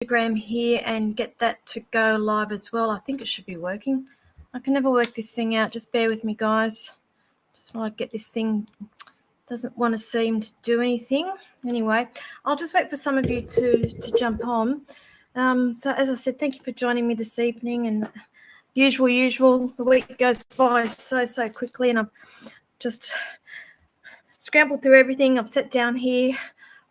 Instagram here and get that to go live as well. I think it should be working. I can never work this thing out. Just bear with me, guys. Just while I get this thing, doesn't want to seem to do anything. Anyway, I'll just wait for some of you to jump on. So as I said, thank you for joining me this evening. And usual, the week goes by so quickly, and I've just scrambled through everything. I've sat down here.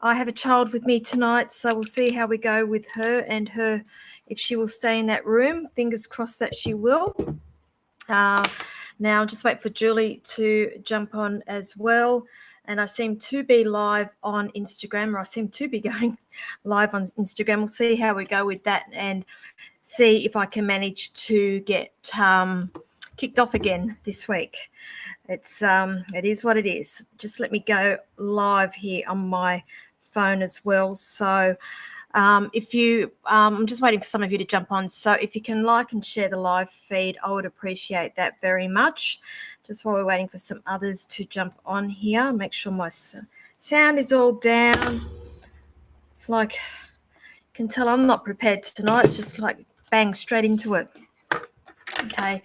I have a child with me tonight, so we'll see how we go with her and her, if she will stay in that room. Fingers crossed that she will. Now, just wait for Julie to jump on as well. And I seem to be live on Instagram, or I seem to be going live on Instagram. We'll see how we go with that and see if I can manage to get kicked off again this week. It is what it is. Just let me go live here on my phone as well. So if you, I'm just waiting for some of you to jump on. So if you can like and share the live feed, I would appreciate that very much. Just while we're waiting for some others to jump on here, make sure my sound is all down. It's like, you can tell I'm not prepared tonight. It's just like bang straight into it. Okay,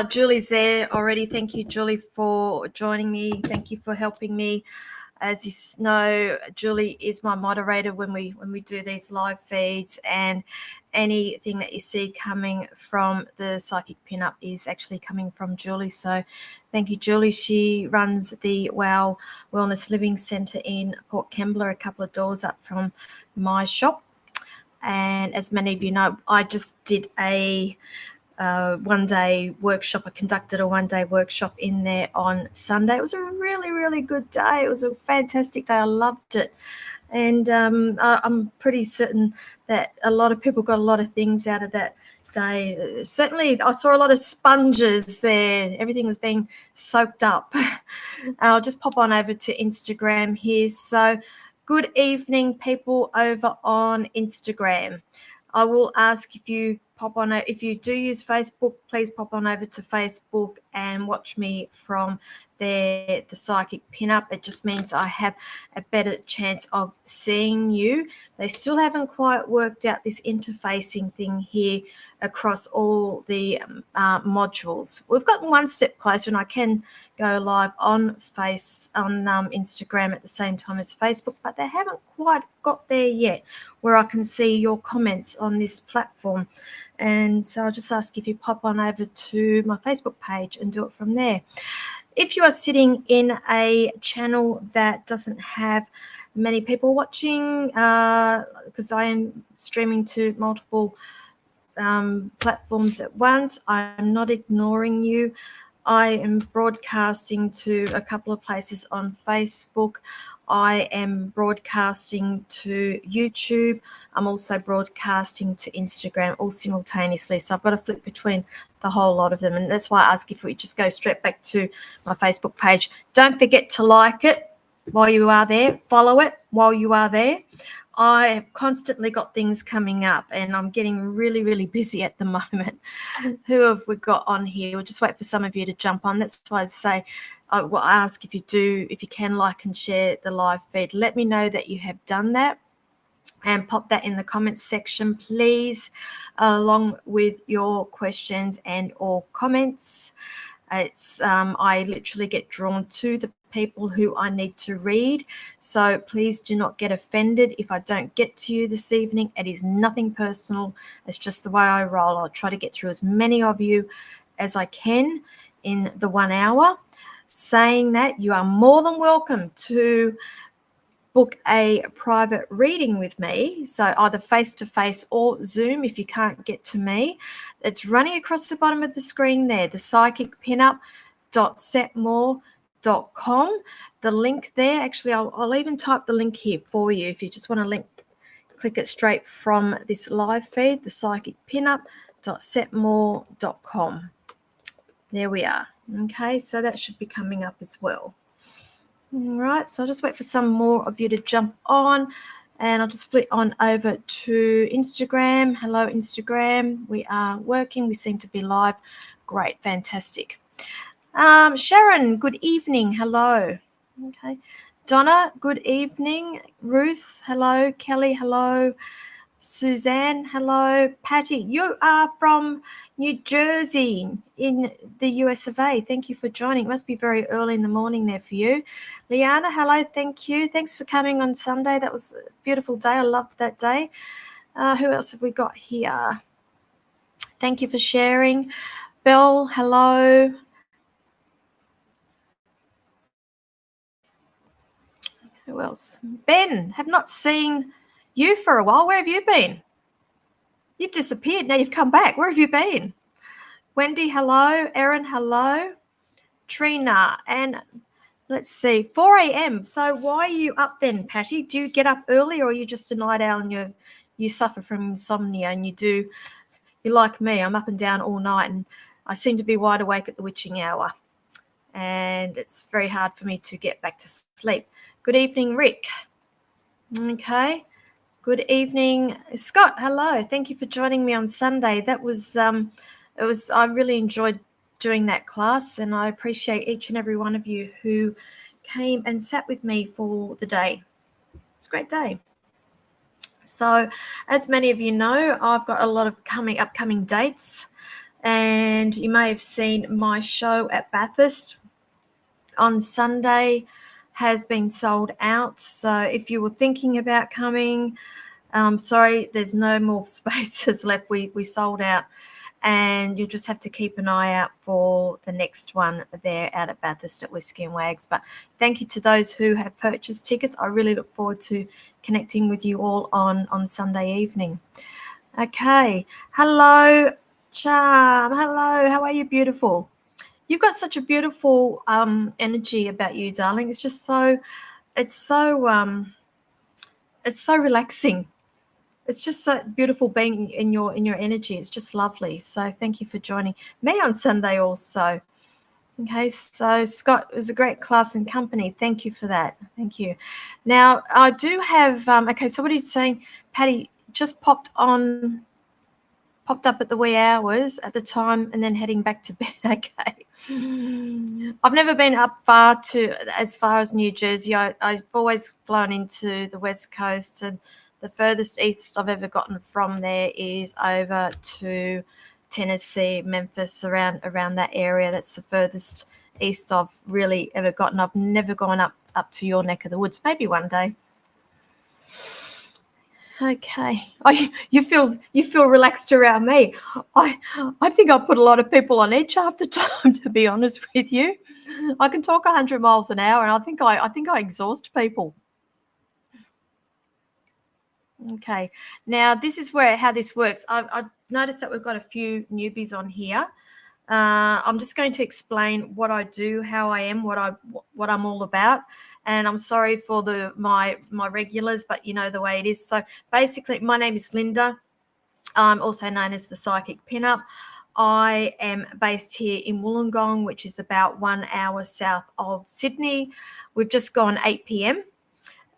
Julie's there already. Thank you, Julie, for joining me. Thank you for helping me. As you know, Julie is my moderator when we do these live feeds, and anything that you see coming from the Psychic Pinup is actually coming from Julie. So thank you, Julie. She runs the WOW Wellness Living Centre in Port Kembla, a couple of doors up from my shop. And as many of you know, I just did a one-day workshop. I conducted a one-day workshop in there on Sunday. It was a really good day. It was a fantastic day. I loved it. And I'm pretty certain that a lot of people got a lot of things out of that day. Certainly, I saw a lot of sponges there. Everything was being soaked up. I'll just pop on over to Instagram here. So good evening, people over on Instagram. I will ask if you pop on, if you do use Facebook, please pop on over to Facebook and watch me from there, the Psychic Pinup. It just means I have a better chance of seeing you. They still haven't quite worked out this interfacing thing here across all the modules. We've gotten one step closer, and I can go live on Instagram at the same time as Facebook, but they haven't quite got there yet where I can see your comments on this platform. And so I'll just ask if you pop on over to my Facebook page and do it from there. If you are sitting in a channel that doesn't have many people watching, because I am streaming to multiple platforms at once, I'm not ignoring you. I am broadcasting to a couple of places on Facebook. I am broadcasting to YouTube. I'm also broadcasting to Instagram, all simultaneously. So I've got to flip between the whole lot of them. And that's why I ask if we just go straight back to my Facebook page. Don't forget to like it while you are there. Follow it while you are there. I have constantly got things coming up, and I'm getting really busy at the moment. Who have we got on here? We'll just wait for some of you to jump on. That's why I say, I will ask if you can like and share the live feed. Let me know that you have done that, and pop that in the comments section, please, along with your questions and or comments. It's I literally get drawn to the people who I need to read. So please do not get offended if I don't get to you this evening. It is nothing personal. It's just the way I roll. I'll try to get through as many of you as I can in the 1 hour. Saying that, you are more than welcome to book a private reading with me, so either face-to-face or Zoom if you can't get to me. It's running across the bottom of the screen there, the psychicpinup.setmore.com. The link there, actually, I'll even type the link here for you if you just want to click it straight from this live feed, the psychicpinup.setmore.com. There we are. Okay, so that should be coming up as well. All right, so I'll just wait for some more of you to jump on, and I'll just flick on over to Instagram. Hello, Instagram. We are working. We seem to be live. Great, fantastic. Sharon, good evening. Hello. Okay. Donna, good evening. Ruth, hello. Kelly, hello. Suzanne, hello. Patty, you are from New Jersey in the US of A. Thank you for joining. It must be very early in the morning there for you. Liana, hello. Thank you. Thanks for coming on Sunday. That was a beautiful day. I loved that day. Who else have we got here? Thank you for sharing. Belle, hello. Who else? Ben, have not seen you for a while. Where have you been? You've disappeared. Now you've come back. Where have you been? Wendy, hello. Erin, hello. Trina, and let's see, 4 a.m. So why are you up then, Patty? Do you get up early, or are you just a night owl and you suffer from insomnia and you're like me, I'm up and down all night and I seem to be wide awake at the witching hour. And it's very hard for me to get back to sleep. Good evening, Rick. Okay. Good evening, Scott. Hello. Thank you for joining me on Sunday. That was I really enjoyed doing that class, and I appreciate each and every one of you who came and sat with me for the day. It's a great day. So, as many of you know, I've got a lot of upcoming dates, and you may have seen my show at Bathurst on Sunday has been sold out. So, if you were thinking about coming, sorry, there's no more spaces left. We sold out, and you'll just have to keep an eye out for the next one there out at Bathurst at Whiskey and Wags. But thank you to those who have purchased tickets. I really look forward to connecting with you all on Sunday evening. Okay. Hello, Charm. Hello. How are you, beautiful? You've got such a beautiful energy about you, darling. It's so relaxing. It's just so beautiful being in your energy. It's just lovely. So thank you for joining me on Sunday also. Okay, so Scott, it was a great class and company. Thank you for that. Thank you. Now I do have okay, so what he's saying, Patty, just popped up at the wee hours at the time and then heading back to bed. Okay. I've never been up as far as New Jersey. I've always flown into the West Coast, and the furthest east I've ever gotten from there is over to Tennessee, Memphis, around that area. That's the furthest east I've really ever gotten. I've never gone up to your neck of the woods. Maybe one day. Okay. Oh, you feel relaxed around me. I think I put a lot of people on edge half the time, to be honest with you. I can talk 100 miles an hour, and I think I exhaust people. Okay. Now this is how this works. I've noticed that we've got a few newbies on here. I'm just going to explain what I do, how I am, what I'm all about, and I'm sorry for my regulars, but you know the way it is. So basically, my name is Linda. I'm also known as the Psychic Pinup. I am based here in Wollongong, which is about 1 hour south of Sydney. We've just gone 8 p.m.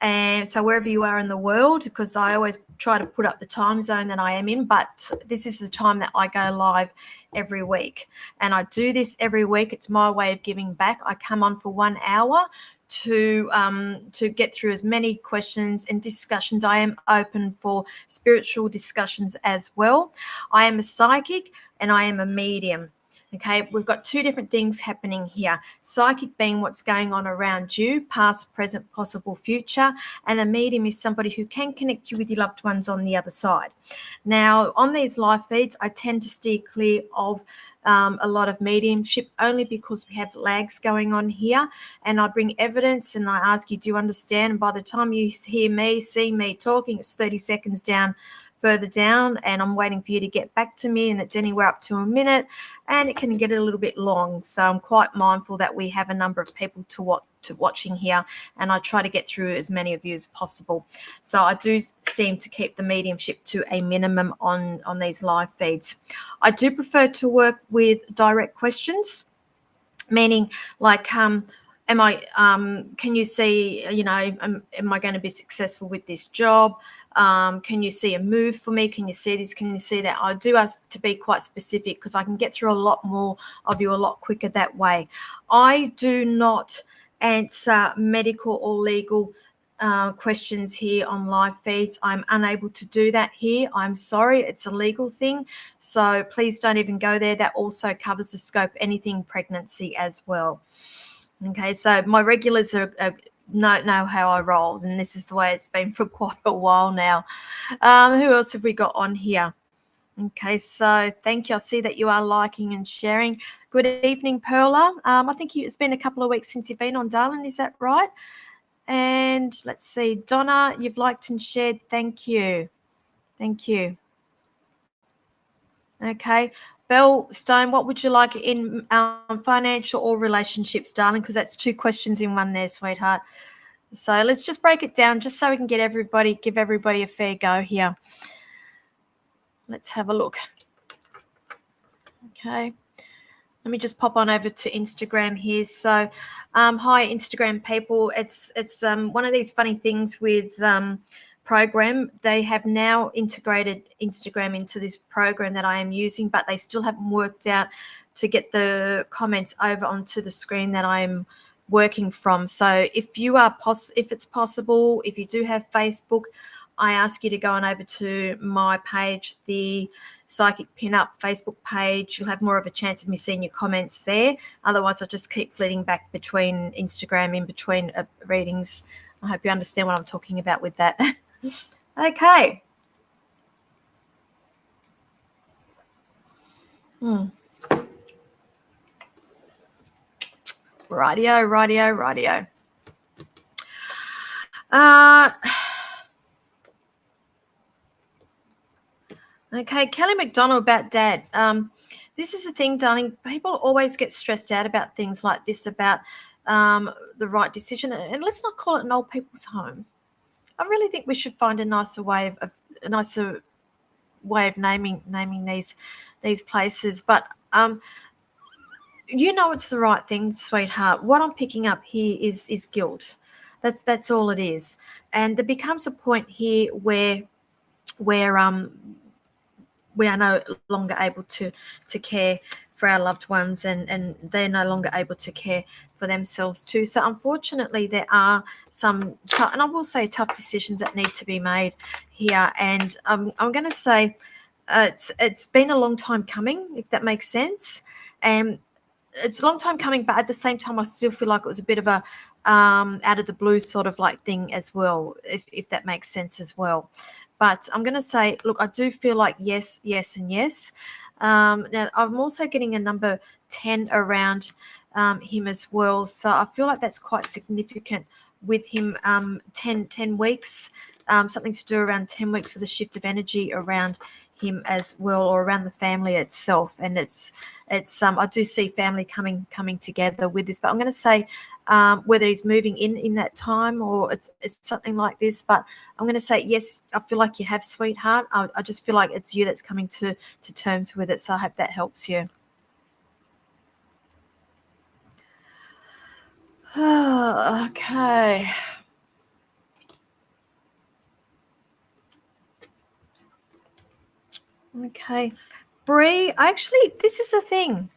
And so wherever you are in the world, because I always try to put up the time zone that I am in, but this is the time that I go live every week. And I do this every week. It's my way of giving back. I come on for 1 hour to get through as many questions and discussions. I am open for spiritual discussions as well. I am a psychic and I am a medium. Okay, we've got two different things happening here. Psychic being what's going on around you, past, present, possible, future, and a medium is somebody who can connect you with your loved ones on the other side. Now, on these live feeds, I tend to steer clear of a lot of mediumship only because we have lags going on here, and I bring evidence and I ask you, do you understand? And by the time you hear me, see me talking, it's 30 seconds further down, and I'm waiting for you to get back to me, and it's anywhere up to a minute, and it can get a little bit long. So I'm quite mindful that we have a number of people watching here, and I try to get through as many of you as possible. So I do seem to keep the mediumship to a minimum on these live feeds. I do prefer to work with direct questions, meaning like can you see, am I going to be successful with this job? Can you see a move for me? Can you see this? Can you see that? I do ask to be quite specific because I can get through a lot more of you a lot quicker that way. I do not answer medical or legal questions here on live feeds. I'm unable to do that here. I'm sorry, it's a legal thing. So please don't even go there. That also covers the scope, anything pregnancy as well. Okay, so my regulars know how I roll, and this is the way it's been for quite a while now. Who else have we got on here? Okay, so thank you. I see that you are liking and sharing. Good evening, Perla. I think it's been a couple of weeks since you've been on, darling. Is that right? And let's see, Donna, you've liked and shared. Thank you. Thank you. Okay. Belle Stone, what would you like in financial or relationships, darling? Because that's two questions in one there, sweetheart. So let's just break it down just so we can give everybody a fair go here. Let's have a look. Okay. Let me just pop on over to Instagram here. So, hi Instagram people. It's one of these funny things with program. They have now integrated Instagram into this program that I am using, but they still haven't worked out to get the comments over onto the screen that I'm working from. So, if you are if it's possible, if you do have Facebook, I ask you to go on over to my page, the Psychic Pinup Facebook page. You'll have more of a chance of me seeing your comments there. Otherwise, I'll just keep flitting back between Instagram in between readings. I hope you understand what I'm talking about with that. Okay. Rightio. Okay, Kelly McDonald about Dad. This is the thing, darling. People always get stressed out about things like this, about the right decision. And let's not call it an old people's home. I really think we should find a nicer way of naming these places. But you know it's the right thing, sweetheart. What I'm picking up here is guilt. That's all it is. And there becomes a point here where we are no longer able to care for our loved ones, and they're no longer able to care for themselves too. So unfortunately, there are some and I will say tough decisions that need to be made here. And I'm going to say it's been a long time coming, if that makes sense. And it's a long time coming, but at the same time, I still feel like it was a bit of a out of the blue sort of like thing as well, if that makes sense as well. But I'm going to say, look, I do feel like yes, and yes. Now, I'm also getting a number 10 around him as well. So I feel like that's quite significant with him. 10 weeks, something to do around 10 weeks with a shift of energy around him as well, or around the family itself. And it's I do see family coming together with this, but I'm going to say whether he's moving in that time or it's something like this. But I'm going to say yes, I feel like you have, sweetheart. I just feel like it's you that's coming to terms with it. So I hope that helps you. Okay. Okay. Bree, actually, this is a thing.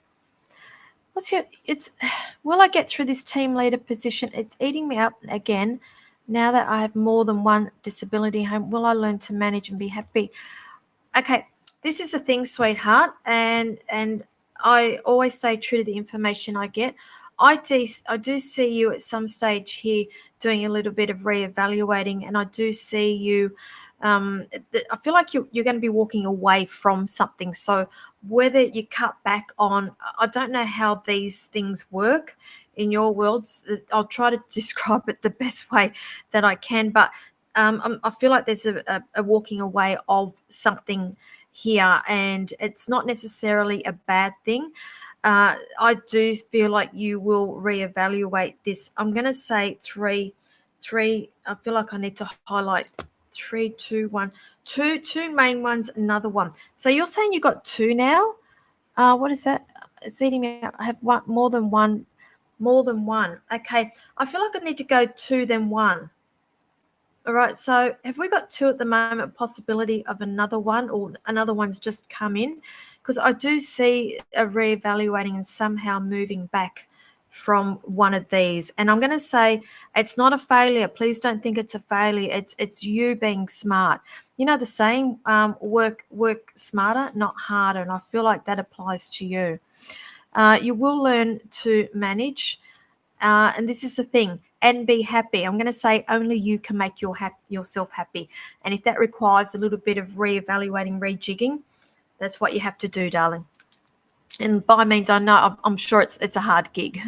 Will I get through this team leader position? It's eating me up again. Now that I have more than one disability home, will I learn to manage and be happy? Okay, this is the thing, sweetheart, and I always stay true to the information I get. I do see you at some stage here doing a little bit of reevaluating, and I do see you. I feel like you're going to be walking away from something. So whether you cut back on, I don't know how these things work in your worlds. I'll try to describe it the best way that I can, but I feel like there's a walking away of something here, and it's not necessarily a bad thing. I do feel like you will reevaluate this. I'm going to say three. I feel like I need to highlight 3, 2, 1. Two main ones, another one. So you're saying you got 2 now? What is that? It's eating me up. I have one more than one. Okay. I feel like I need to go 2 then 1. All right, so have we got 2 at the moment, possibility of another one, or another one's just come in? Because I do see a reevaluating and somehow moving back from one of these. And I'm going to say it's not a failure. Please don't think it's a failure. It's you being smart. You know the saying, work smarter, not harder. And I feel like that applies to you. You will learn to manage. And this is the thing, and be happy. I'm going to say only you can make yourself happy. And if that requires a little bit of reevaluating, rejigging, that's what you have to do, darling. And by means, I know, I'm sure it's a hard gig.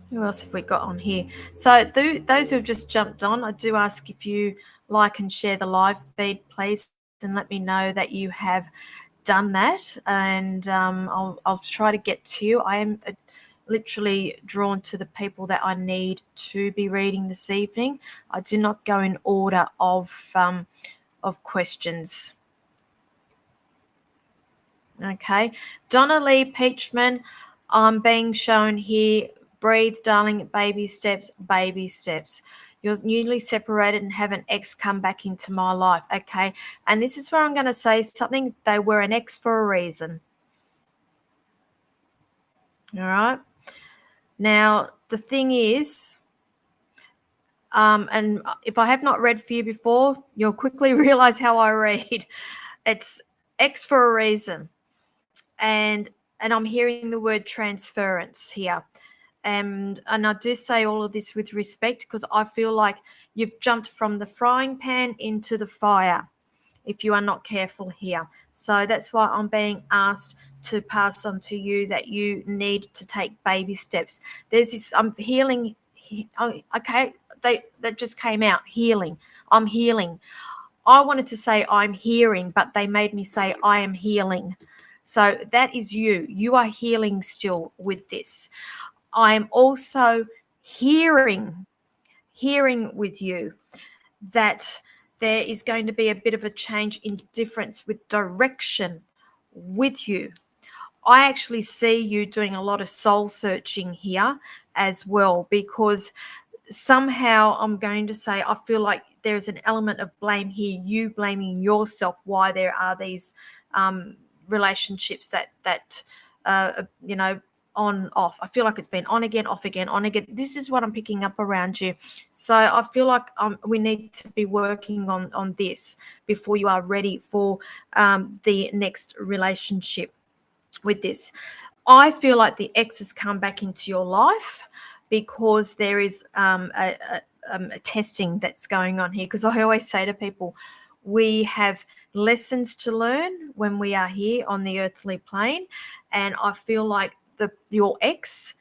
Who else have we got on here? So those who have just jumped on, I do ask if you like and share the live feed, please, and let me know that you have done that. And I'll try to get to you. I am literally drawn to the people that I need to be reading this evening. I do not go in order of questions. Okay, Donna Lee Peachman, I'm being shown here. Breathe, darling, baby steps, baby steps. You're newly separated and have an ex come back into my life. Okay, and this is where I'm going to say something. They were an ex for a reason. All right. Now, the thing is, and if I have not read for you before, you'll quickly realize how I read. It's X for a reason. And I'm hearing the word transference here. And I do say all of this with respect because I feel like you've jumped from the frying pan into the fire if you are not careful here. So that's why I'm being asked to pass on to you that you need to take baby steps. There's this, I'm healing. Okay, that just came out, healing. I'm healing. I wanted to say I'm hearing, but they made me say I am healing. So that is you. You are healing still with this. I am also hearing with you that there is going to be a bit of a change in difference with direction with you. I actually see you doing a lot of soul searching here as well, because somehow I'm going to say I feel like there's an element of blame here, you blaming yourself why there are these relationships that on off. I feel like it's been on again, off again, on again. This is what I'm picking up around you. So I feel like we need to be working on this before you are ready for the next relationship with this. I feel like the ex has come back into your life because there is a testing that's going on here. Because I always say to people, we have lessons to learn when we are here on the earthly plane, and I feel like your ex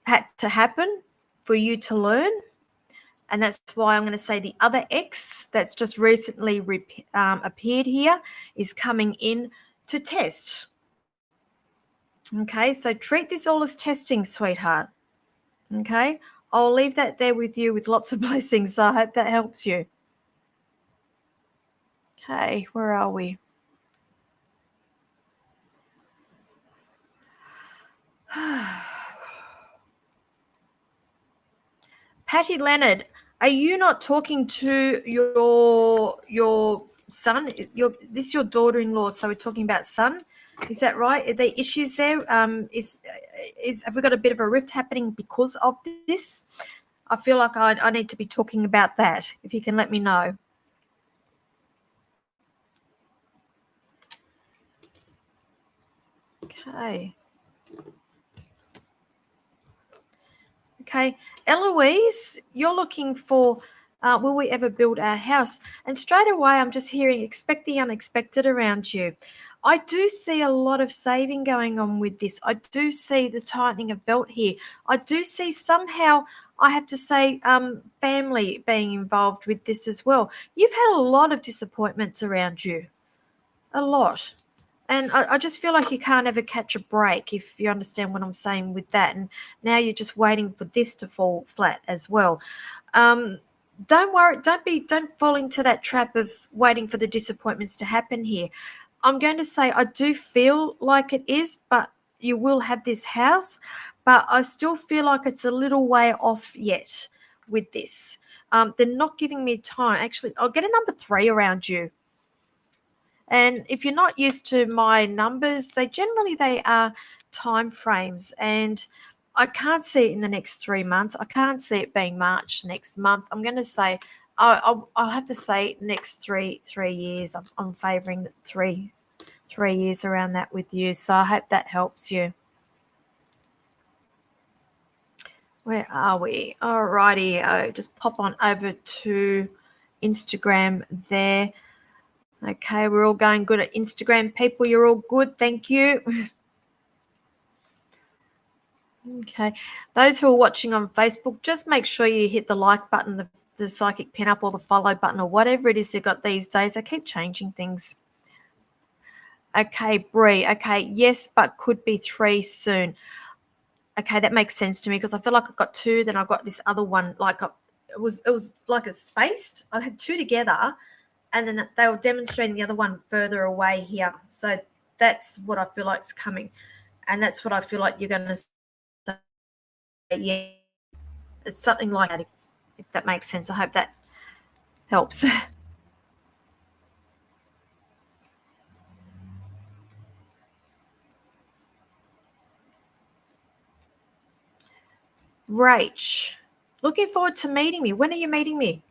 had to happen for you to learn. And that's why I'm going to say the other ex that's just recently appeared here is coming in to test. Okay, so treat this all as testing, sweetheart. Okay, I'll leave that there with you with lots of blessings. So I hope that helps you. Okay, where are we? Patty Leonard, are you not talking to your son? This your daughter-in-law, so we're talking about son. Is that right? Are there issues there? Have we got a bit of a rift happening because of this? I feel like I need to be talking about that. If you can let me know. Okay. Okay, Eloise, you're looking for will we ever build our house? And straight away, I'm just hearing expect the unexpected around you. I do see a lot of saving going on with this. I do see the tightening of belt here. I do see somehow, I have to say, family being involved with this as well. You've had a lot of disappointments around you, a lot. And I just feel like you can't ever catch a break, if you understand what I'm saying with that. And now you're just waiting for this to fall flat as well. Don't worry. Don't fall into that trap of waiting for the disappointments to happen here. I'm going to say I do feel like it is, but you will have this house. But I still feel like it's a little way off yet with this. They're not giving me time. Actually, I'll get a number 3 around you. And if you're not used to my numbers, they are time frames, and I can't see it in the next 3 months. I can't see it being March next month. I'm going to say I'll have to say next three years. I'm favouring 3 years around that with you. So I hope that helps you. Where are we? Alrighty, just pop on over to Instagram there. Okay, we're all going good at Instagram. People, you're all good. Thank you. Okay, those who are watching on Facebook, just make sure you hit the like button, the psychic pin up, or the follow button, or whatever it is they've got these days. I keep changing things. Okay, Bree. Okay, yes, but could be 3 soon. Okay, that makes sense to me because I feel like I've got 2, then I've got this other one. Like it was like a spaced. I had 2 together, and then they were demonstrating the other one further away here. So that's what I feel like is coming, and that's what I feel like you're going to say. Yeah, it's something like that. If that makes sense, I hope that helps. Rach, looking forward to meeting me. When are you meeting me?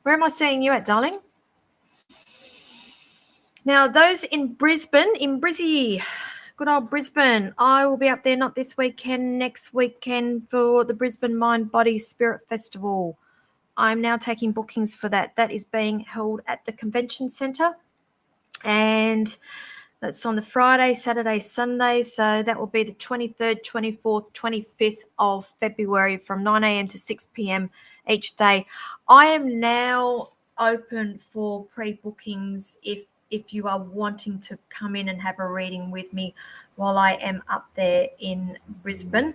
Where am I seeing you at, darling? Now, those in Brisbane, good old Brisbane, I will be up there not this weekend, next weekend for the Brisbane Mind Body Spirit Festival. I'm now taking bookings for that. That is being held at the Convention Centre, and that's on the Friday, Saturday, Sunday. So that will be the 23rd, 24th, 25th of February from 9 a.m. to 6 p.m. each day. I am now open for pre-bookings if you are wanting to come in and have a reading with me while I am up there in Brisbane.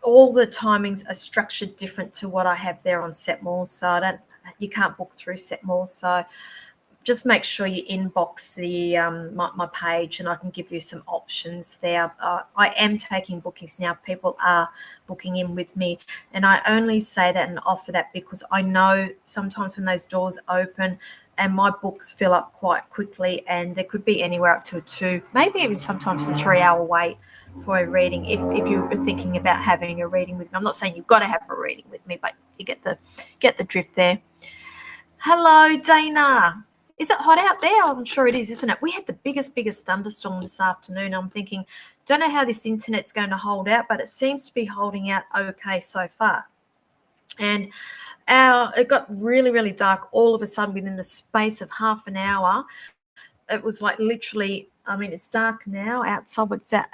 All the timings are structured different to what I have there on Setmore, so you can't book through Setmore. So just make sure you inbox the my page, and I can give you some options there. I am taking bookings now. People are booking in with me, and I only say that and offer that because I know sometimes when those doors open and my books fill up quite quickly, and there could be anywhere up to a 2, maybe even sometimes a 3-hour wait for a reading if you're thinking about having a reading with me. I'm not saying you've got to have a reading with me, but you get the drift there. Hello, Dana. Is it hot out there? I'm sure it is, isn't it? We had the biggest thunderstorm this afternoon. I'm thinking, don't know how this internet's going to hold out, but it seems to be holding out okay so far. And it got really dark all of a sudden within the space of half an hour. It was like literally, I mean, it's dark now outside. It's at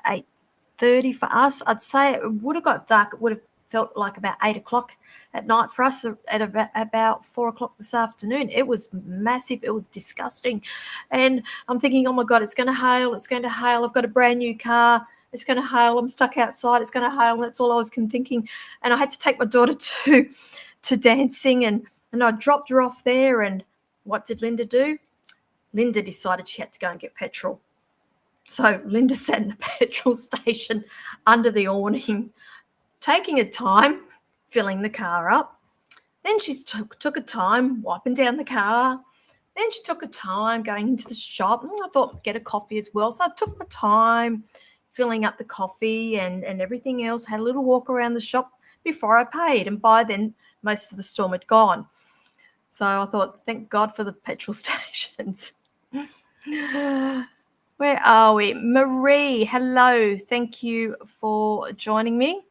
8:30 for us. I'd say it would have got dark. It would have felt like about 8 o'clock at night for us at about 4 o'clock this afternoon. It was massive. It was disgusting. And I'm thinking, oh my God, it's going to hail. It's going to hail. I've got a brand new car. It's going to hail. I'm stuck outside. It's going to hail. That's all I was thinking. And I had to take my daughter to dancing, and I dropped her off there. And what did Linda do? Linda decided she had to go and get petrol. So Linda sat in the petrol station under the awning, taking her time, filling the car up. Then she took her time wiping down the car. Then she took her time going into the shop. And I thought, get a coffee as well. So I took my time filling up the coffee and everything else, had a little walk around the shop before I paid. And by then, most of the storm had gone. So I thought, thank God for the petrol stations. Where are we? Marie, hello. Thank you for joining me.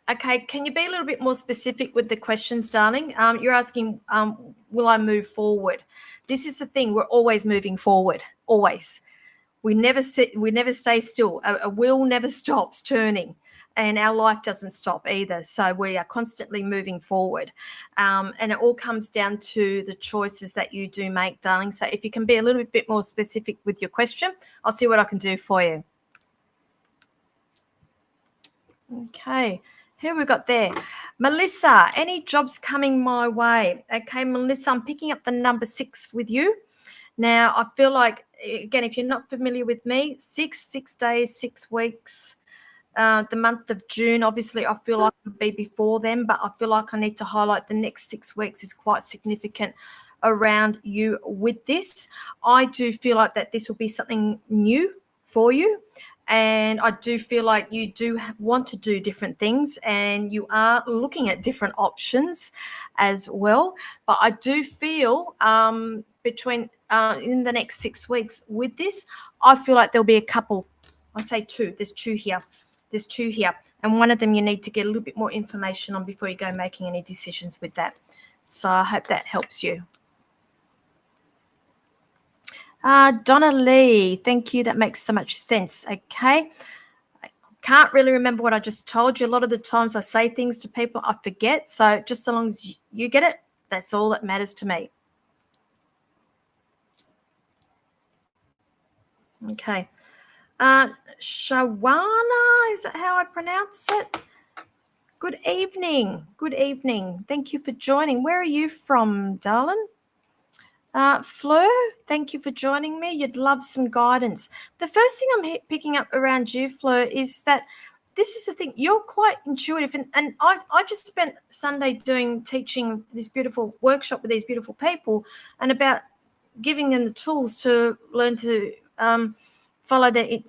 Okay, can you be a little bit more specific with the questions, darling? You're asking, will I move forward? This is the thing, we're always moving forward, always. We never stay still. A wheel never stops turning, and our life doesn't stop either. So we are constantly moving forward. And it all comes down to the choices that you do make, darling. So if you can be a little bit more specific with your question, I'll see what I can do for you. Okay. Who have we got there? Melissa, any jobs coming my way? Okay, Melissa, I'm picking up the number 6 with you. Now, I feel like, again, if you're not familiar with me, 6 days, 6 weeks, the month of June, obviously, I feel like it would be before then, but I feel like I need to highlight the next 6 weeks is quite significant around you with this. I do feel like that this will be something new for you. And I do feel like you do want to do different things and you are looking at different options as well. But I do feel between in the next 6 weeks with this, I feel like there'll be a couple. I say two. There's two here. There's two here. And one of them you need to get a little bit more information on before you go making any decisions with that. So I hope that helps you. Donna Lee, thank you. That makes so much sense. Okay. I can't really remember what I just told you. A lot of the times I say things to people, I forget. So just so long as you get it, that's all that matters to me. Okay. Shawana, is that how I pronounce it? Good evening. Good evening. Thank you for joining. Where are you from, darling? Fleur, thank you for joining me. You'd love some guidance. The first thing I'm picking up around you, Fleur, is that this is the thing. You're quite intuitive. And I just spent Sunday teaching this beautiful workshop with these beautiful people and about giving them the tools to learn to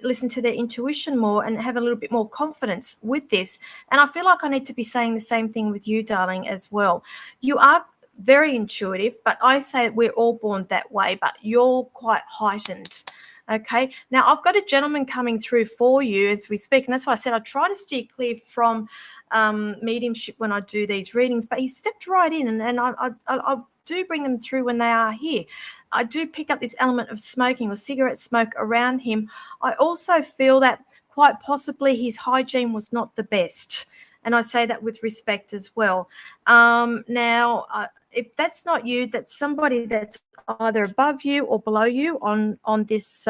listen to their intuition more and have a little bit more confidence with this. And I feel like I need to be saying the same thing with you, darling, as well. You are very intuitive, but I say we're all born that way, but you're quite heightened. Okay. Now I've got a gentleman coming through for you as we speak. And that's why I said I try to steer clear from mediumship when I do these readings, but he stepped right in and I do bring them through when they are here. I do pick up this element of smoking or cigarette smoke around him. I also feel that quite possibly his hygiene was not the best. And I say that with respect as well. If that's not you, that's somebody that's either above you or below you on this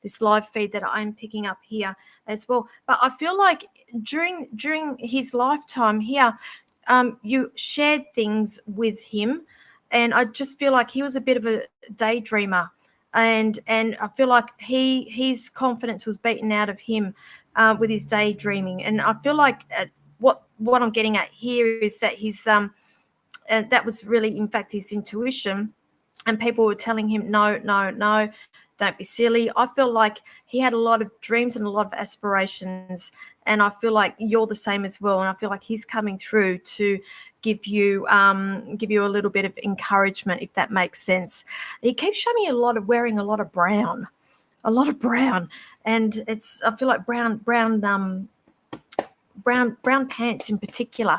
this live feed that I'm picking up here as well. But I feel like during his lifetime here, you shared things with him, and I just feel like he was a bit of a daydreamer, and I feel like his confidence was beaten out of him with his daydreaming, and I feel like what I'm getting at here is that his that was really, in fact, his intuition. And people were telling him, no, don't be silly. I feel like he had a lot of dreams and a lot of aspirations. And I feel like you're the same as well. And I feel like he's coming through to give you a little bit of encouragement, if that makes sense. He keeps showing me wearing a lot of brown. And I feel like brown pants in particular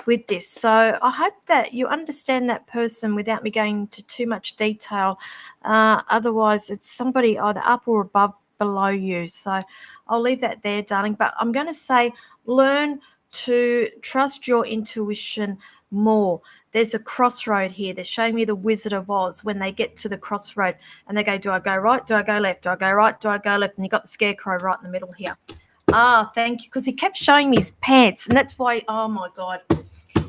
with this. So I hope that you understand that person without me going into too much detail. Otherwise, it's somebody either up or above, below you. So I'll leave that there, darling. But I'm going to say learn to trust your intuition more. There's a crossroad here. They're showing me the Wizard of Oz when they get to the crossroad and they go, do I go right? Do I go left? Do I go right? Do I go left? And you got the Scarecrow right in the middle here. Thank you. Because he kept showing me his pants. And that's why, oh, my God.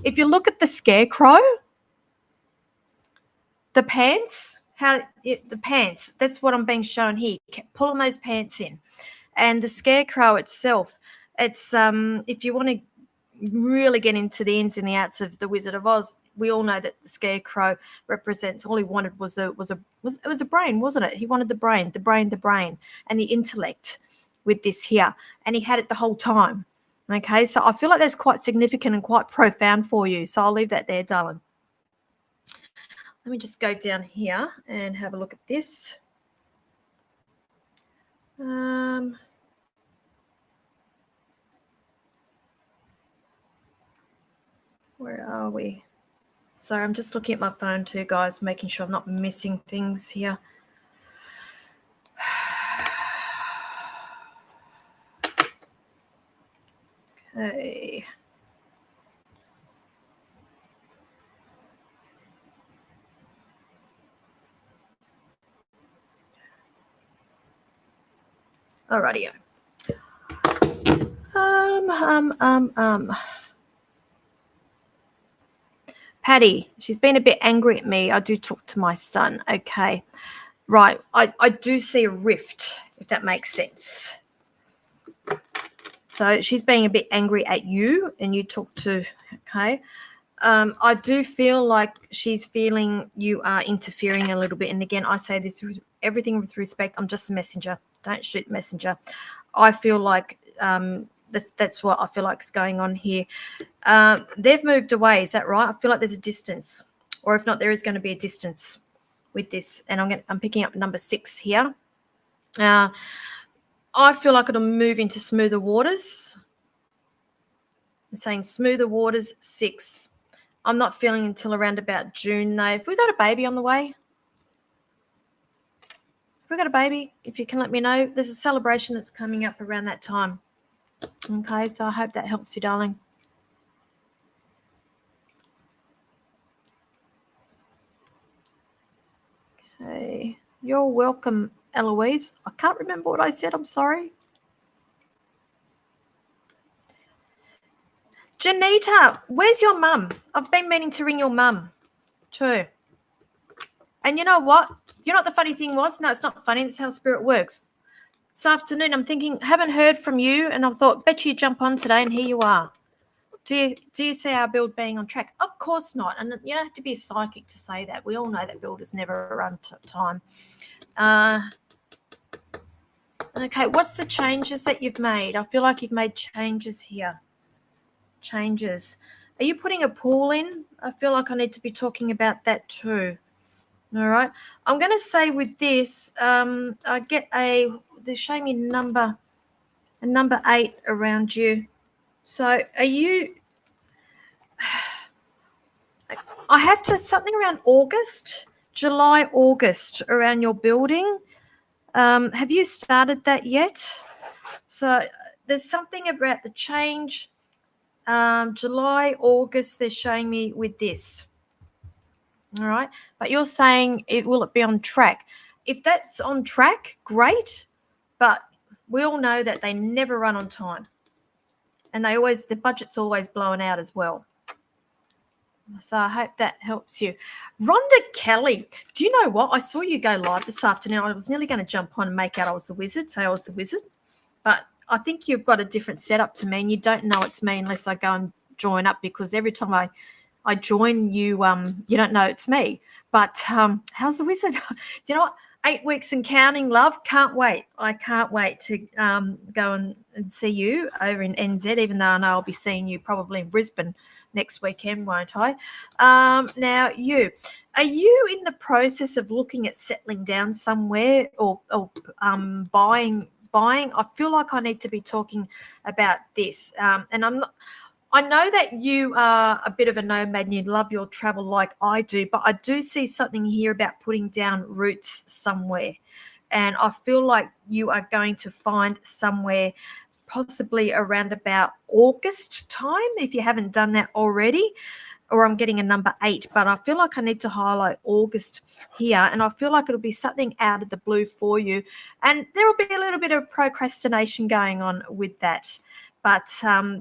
If you look at the Scarecrow, the pants, that's what I'm being shown here. Kept pulling those pants in. And the Scarecrow itself, it's if you want to really get into the ins and the outs of the Wizard of Oz, we all know that the Scarecrow represents, all he wanted was a brain, wasn't it? He wanted the brain, and the intellect with this here. And he had it the whole time. Okay, so I feel like that's quite significant and quite profound for you. So I'll leave that there, darling. Let me just go down here and have a look at this. Where are we? Sorry, I'm just looking at my phone too, guys, making sure I'm not missing things here. Okay. Alrighty. Patty, she's been a bit angry at me. I do talk to my son. Okay. Right. I do see a rift, if that makes sense. So she's being a bit angry at you, and you talk to, okay. I do feel like she's feeling you are interfering a little bit. And again, I say this with everything with respect. I'm just a messenger. Don't shoot messenger. I feel like that's what I feel like is going on here. They've moved away. Is that right? I feel like there's a distance, or if not, there is going to be a distance with this. And I'm picking up number 6 here. I feel like it'll move into smoother waters. I'm saying smoother waters 6. I'm not feeling until around about June though. Have we got a baby on the way? Have we got a baby? If you can let me know. There's a celebration that's coming up around that time. Okay, so I hope that helps you, darling. Okay, you're welcome, Eloise. I can't remember what I said. I'm sorry. Janita, where's your mum? I've been meaning to ring your mum too. And you know what? You know what the funny thing was? No, it's not funny. It's how spirit works. This afternoon, I'm thinking, haven't heard from you, and I thought, bet you jump on today, and here you are. Do you see our build being on track? Of course not. And you don't have to be a psychic to say that. We all know that builders never run time. Okay, what's the changes that you've made? I feel like you've made changes here. Changes. Are you putting a pool in? I feel like I need to be talking about that too. All right. I'm going to say with this, I get they're showing me number 8 around you. So are you, I have to, something around August, July, August around your building. Have you started that yet? So there's something about the change. July, August, they're showing me with this. All right. But you're saying will it be on track? If that's on track, great. But we all know that they never run on time. And the budget's always blown out as well. So I hope that helps you. Rhonda Kelly, do you know what? I saw you go live this afternoon. I was nearly going to jump on and make out I was the wizard, say I was the wizard. But I think you've got a different setup to me, and you don't know it's me unless I go and join up, because every time I join you, you don't know it's me. But how's the wizard? Do you know what? 8 weeks and counting, love. Can't wait. I can't wait to go and see you over in NZ, even though I know I'll be seeing you probably in Brisbane next weekend, won't I? Now, are you in the process of looking at settling down somewhere or buying? I feel like I need to be talking about this, and I know that you are a bit of a nomad and you love your travel like I do, but I do see something here about putting down roots somewhere. And I feel like you are going to find somewhere possibly around about August time, if you haven't done that already, or I'm getting a number 8, but I feel like I need to highlight August here, and I feel like it'll be something out of the blue for you. And there will be a little bit of procrastination going on with that. But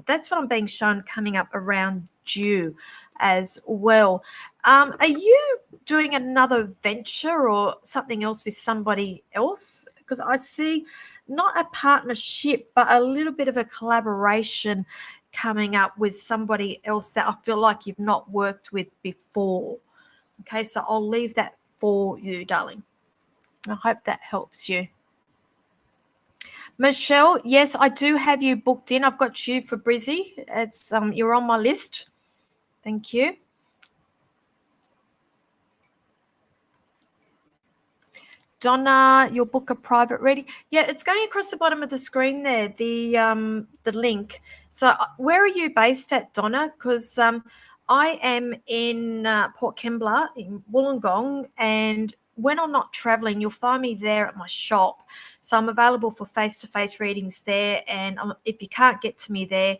that's what I'm being shown coming up around June as well. Are you doing another venture or something else with somebody else? Because I see not a partnership, but a little bit of a collaboration coming up with somebody else that I feel like you've not worked with before. Okay, so I'll leave that for you, darling. I hope that helps you. Michelle, yes, I do have you booked in. I've got you for Brizzy. It's you're on my list. Thank you. Donna, you'll book a private reading. Yeah, it's going across the bottom of the screen there, the link. So where are you based at, Donna? Because I am in Port Kembla in Wollongong, and when I'm not traveling, you'll find me there at my shop. So I'm available for face-to-face readings there, and if you can't get to me there,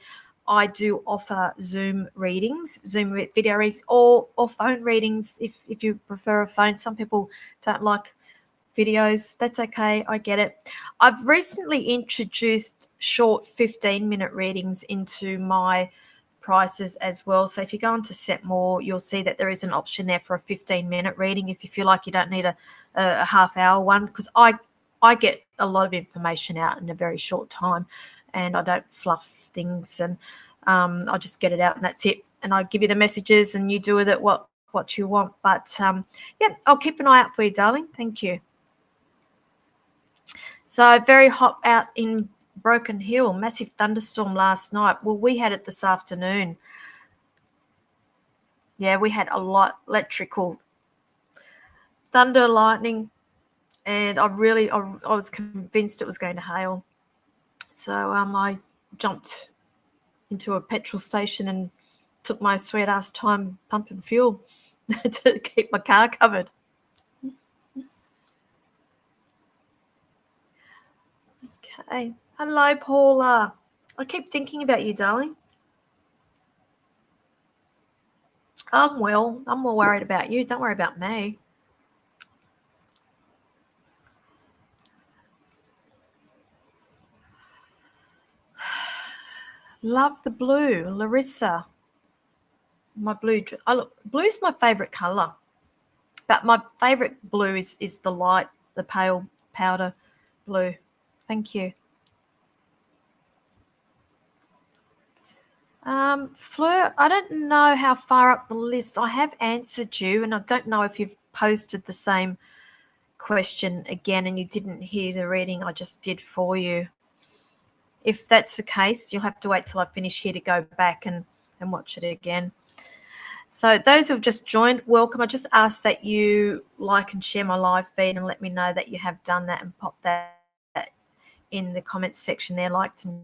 I do offer Zoom readings, Zoom video readings, or phone readings if you prefer a phone. Some people don't like videos. That's okay. I get it. I've recently introduced short 15-minute readings into my prices as well. So if you go into Set More, you'll see that there is an option there for a 15-minute reading if you feel like you don't need a half-hour one, because I get a lot of information out in a very short time, and I don't fluff things, and I just get it out and that's it. And I give you the messages and you do with it what you want. But yeah, I'll keep an eye out for you, darling. Thank you. So very hot out in Broken Hill, massive thunderstorm last night. Well, we had it this afternoon. Yeah, we had a lot electrical thunder, lightning, and I was convinced it was going to hail. So I jumped into a petrol station and took my sweet ass time pumping fuel to keep my car covered. Okay. Hello, Paula. I keep thinking about you, darling. I'm well. I'm more worried about you. Don't worry about me. Love the blue, Larissa. My blue. Blue's my favorite color, but my favorite blue is the light, the pale powder blue. Thank you. Fleur, I don't know how far up the list. I have answered you, and I don't know if you've posted the same question again and you didn't hear the reading I just did for you. If that's the case, you'll have to wait till I finish here to go back and watch it again. So those who've just joined, welcome. I just ask that you like and share my live feed and let me know that you have done that, and pop that in the comments section there, liked and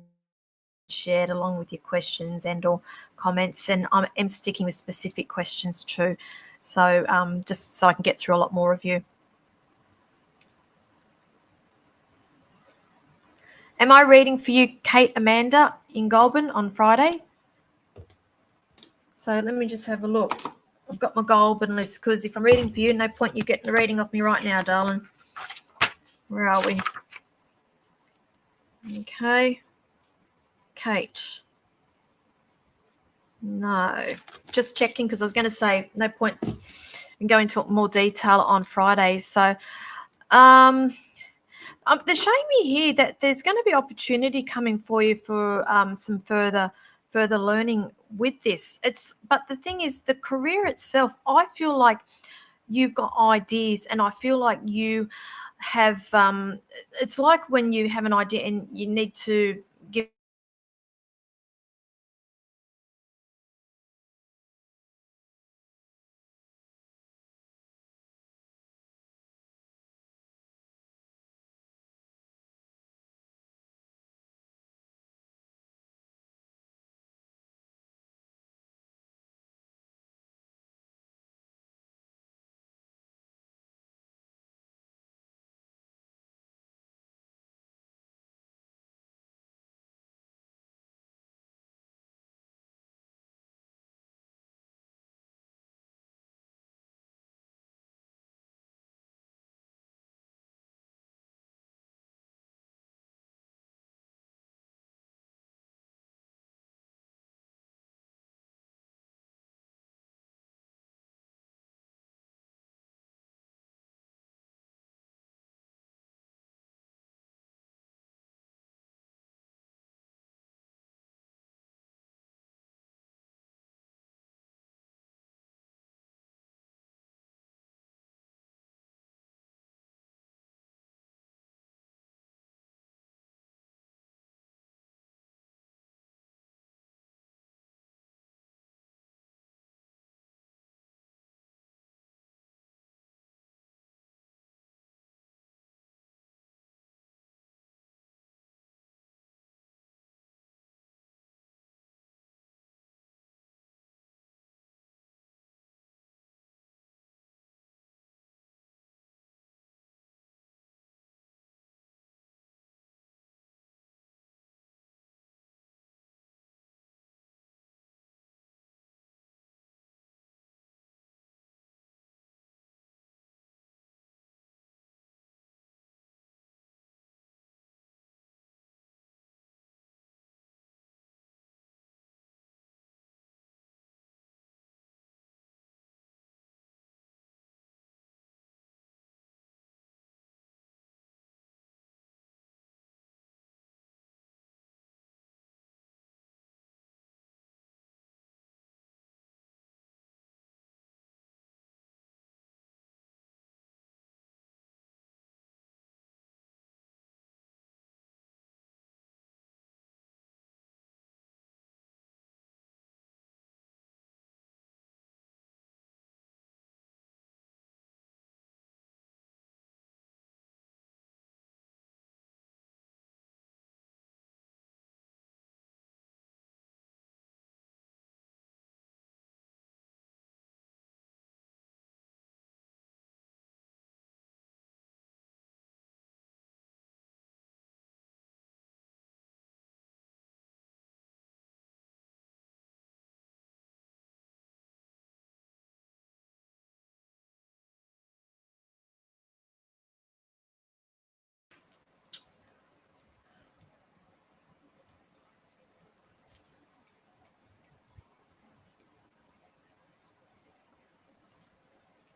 shared along with your questions and or comments. And I'm sticking with specific questions too, so just so I can get through a lot more of you. Am I reading for you, Kate Amanda in Goulburn on Friday? So let me just have a look. I've got my Goulburn list, because if I'm reading for you, no point you getting a reading off me right now, darling. Where are we? Okay. Kate. No. Just checking, because I was going to say no point in going into more detail on Friday. So they're showing me here that there's going to be opportunity coming for you for some further learning with this. But the thing is, the career itself, I feel like you've got ideas, and I feel like you have it's like when you have an idea and you need to give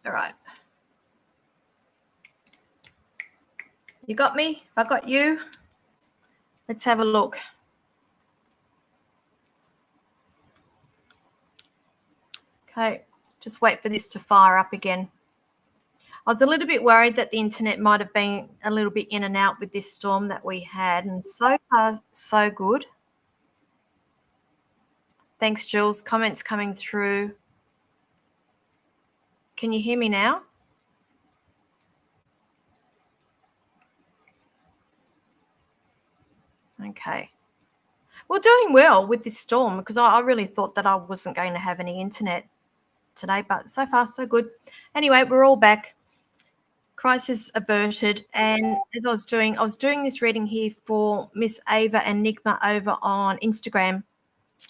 All right. You got me? I got you? Let's have a look. Okay, just wait for this to fire up again. I was a little bit worried that the internet might have been a little bit in and out with this storm that we had, and so far, so good. Thanks, Jules. Comments coming through. Can you hear me now? Okay. We're doing well with this storm because I really thought that I wasn't going to have any internet today, but so far, so good. Anyway, we're all back. Crisis averted. And as I was doing this reading here for Miss Ava Enigma over on Instagram.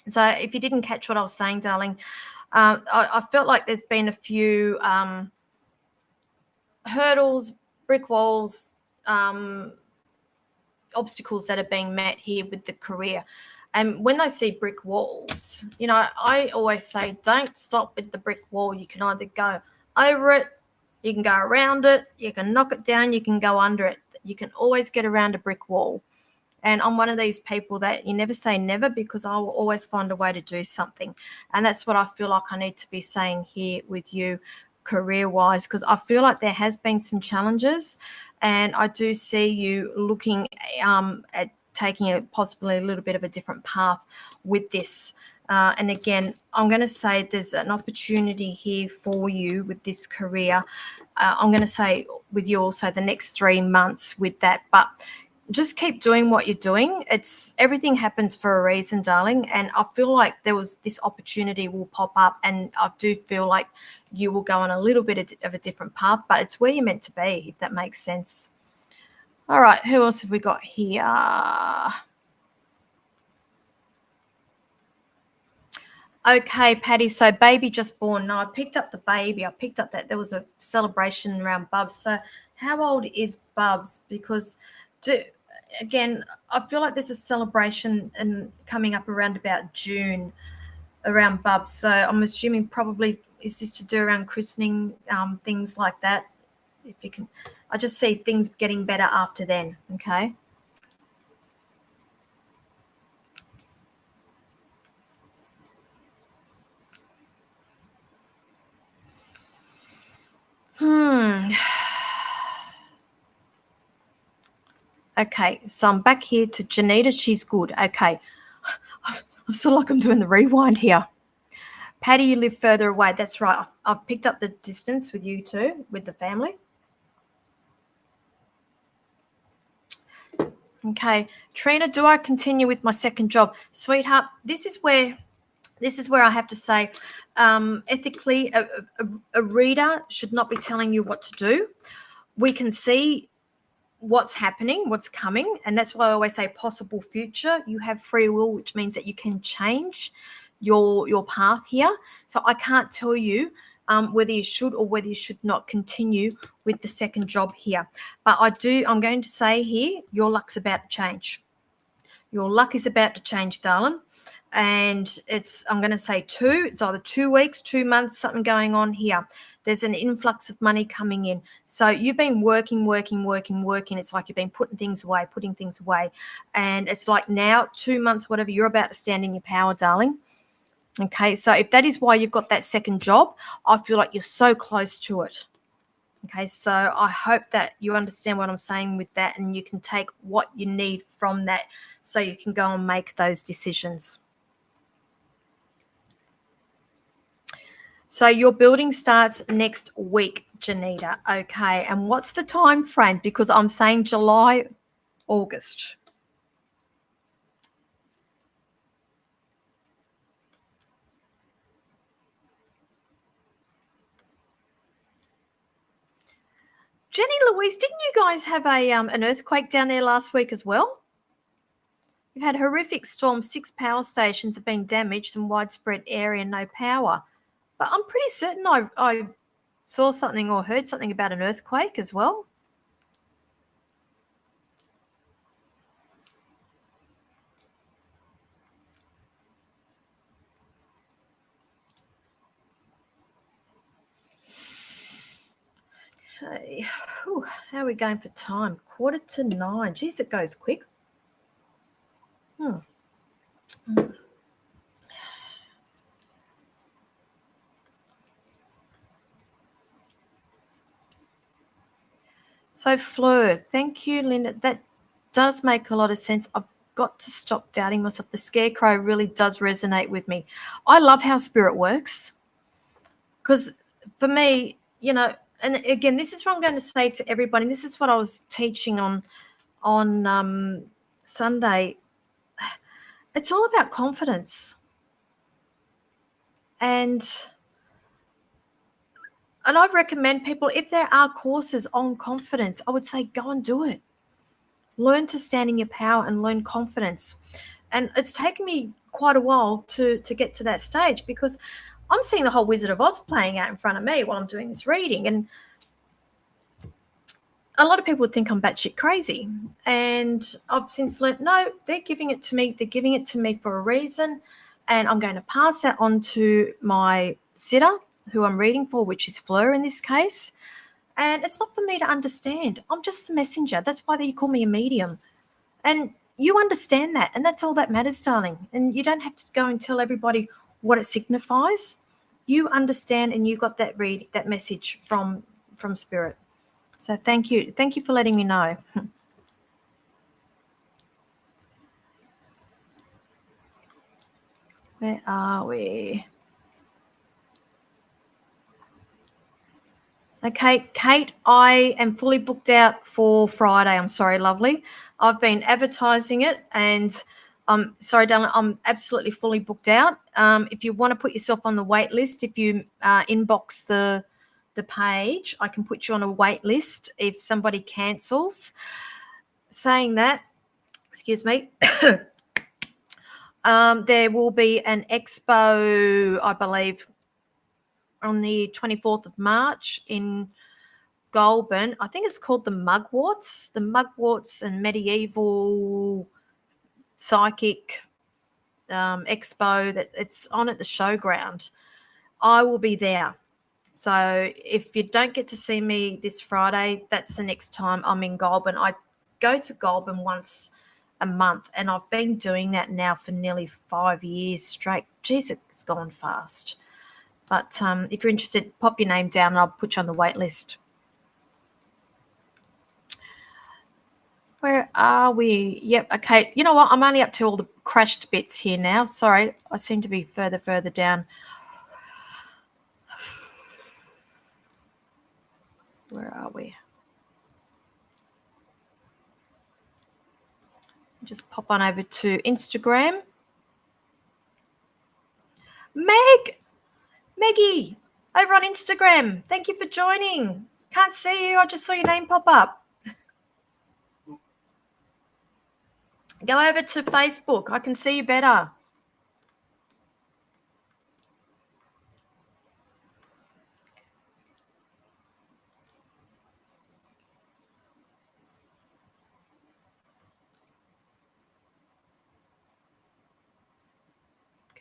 So if you didn't catch what I was saying, darling, I felt like there's been a few hurdles, brick walls, obstacles that are being met here with the career. And when I see brick walls, I always say, don't stop with the brick wall. You can either go over it, you can go around it, you can knock it down, you can go under it. You can always get around a brick wall. And I'm one of these people that you never say never, because I will always find a way to do something. And that's what I feel like I need to be saying here with you career-wise, because I feel like there has been some challenges, and I do see you looking at taking possibly a little bit of a different path with this. And again, I'm going to say there's an opportunity here for you with this career. I'm going to say with you also the next 3 months with that. But just keep doing what you're doing. It's everything happens for a reason, darling. And I feel like this opportunity will pop up, and I do feel like you will go on a little bit of a different path, but it's where you're meant to be, if that makes sense. All right, who else have we got here? Okay, Patty, so baby just born. No, I picked up the baby. I picked up that there was a celebration around Bubs. So how old is Bubs? Because again, I feel like there's a celebration and coming up around about June around Bubs. So I'm assuming probably is this to do around christening, things like that. If you can, I just see things getting better after then. Okay. Okay, so I'm back here to Janita. She's good. Okay. I feel like I'm doing the rewind here. Patty, you live further away. That's right. I've picked up the distance with you too, with the family. Okay. Trina, do I continue with my second job? Sweetheart, this is where I have to say, ethically, a reader should not be telling you what to do. We can see what's happening, what's coming, and that's why I always say possible future. You have free will, which means that you can change your path here. So I can't tell you whether you should or whether you should not continue with the second job here. But I'm going to say here, your luck's about to change. Your luck is about to change, darling. And I'm going to say it's either 2 weeks, 2 months, something going on here. There's an influx of money coming in. So you've been working. It's like you've been putting things away. And it's like now, 2 months, whatever, you're about to stand in your power, darling. Okay, so if that is why you've got that second job, I feel like you're so close to it. Okay, so I hope that you understand what I'm saying with that, and you can take what you need from that so you can go and make those decisions. So your building starts next week, Janita. Okay, and what's the time frame? Because I'm saying July, August. Jenny Louise, didn't you guys have an earthquake down there last week as well? You've had horrific storms. 6 power stations have been damaged and widespread area, no power. But I'm pretty certain I saw something or heard something about an earthquake as well. Okay. Whew, how are we going for time? 8:45. Geez, it goes quick. Hmm. So, Fleur, thank you, Linda. That does make a lot of sense. I've got to stop doubting myself. The scarecrow really does resonate with me. I love how spirit works because for me, and again, this is what I'm going to say to everybody. This is what I was teaching on Sunday. It's all about confidence, and I recommend people, if there are courses on confidence, I would say go and do it. Learn to stand in your power and learn confidence. And it's taken me quite a while to get to that stage because I'm seeing the whole Wizard of Oz playing out in front of me while I'm doing this reading. And a lot of people would think I'm batshit crazy. And I've since learned, no, they're giving it to me. They're giving it to me for a reason. And I'm going to pass that on to my sitter, who I'm reading for, which is Fleur in this case. And it's not for me to understand. I'm just the messenger. That's why they call me a medium. And you understand that. And that's all that matters, darling. And you don't have to go and tell everybody what it signifies. You understand and you got that message from spirit. So thank you. Thank you for letting me know. Where are we? Okay, Kate, I am fully booked out for Friday. I'm sorry, lovely. I've been advertising it and sorry, darling, I'm absolutely fully booked out. If you want to put yourself on the wait list, if you inbox the page, I can put you on a wait list if somebody cancels. Saying that, excuse me, there will be an expo, I believe, on the 24th of March in Goulburn. I think it's called the Mugworts and Medieval Psychic Expo. That it's on at the showground. I will be there. So if you don't get to see me this Friday, that's the next time I'm in Goulburn. I go to Goulburn once a month, and I've been doing that now for nearly 5 years straight. Jeez, it's gone fast. But if you're interested, pop your name down and I'll put you on the wait list. Where are we? Yep, okay. You know what? I'm only up to all the crashed bits here now. Sorry, I seem to be further down. Where are we? Just pop on over to Instagram. Maggie, over on Instagram. Thank you for joining. Can't see you. I just saw your name pop up. Go over to Facebook. I can see you better.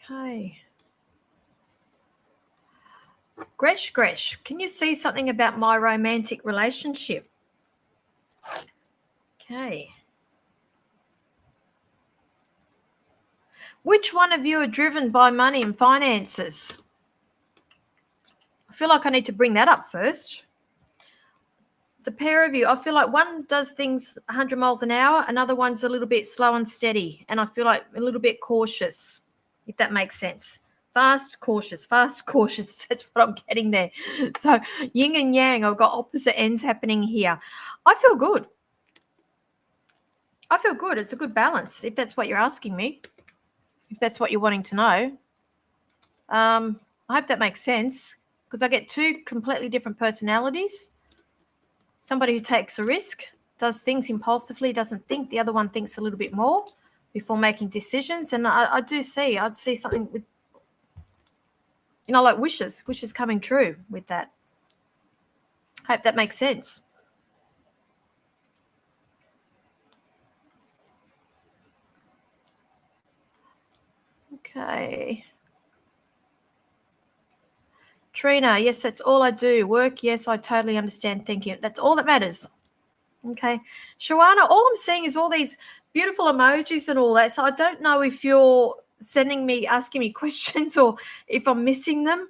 Okay. Gresh, can you see something about my romantic relationship? Okay. Which one of you are driven by money and finances? I feel like I need to bring that up first. The pair of you, I feel like one does things 100 miles an hour, another one's a little bit slow and steady, and I feel like a little bit cautious, if that makes sense. Fast, cautious. That's what I'm getting there. So yin and yang, I've got opposite ends happening here. I feel good. It's a good balance, if that's what you're asking me, if that's what you're wanting to know. I hope that makes sense because I get two completely different personalities. Somebody who takes a risk, does things impulsively, doesn't think. The other one thinks a little bit more before making decisions. And I'd see something with, like wishes coming true with that. Hope that makes sense. Okay. Trina, yes, that's all I do. Work, yes, I totally understand. Thank you. That's all that matters. Okay. Shawana, all I'm seeing is all these beautiful emojis and all that. So I don't know if you're asking me questions or if I'm missing them.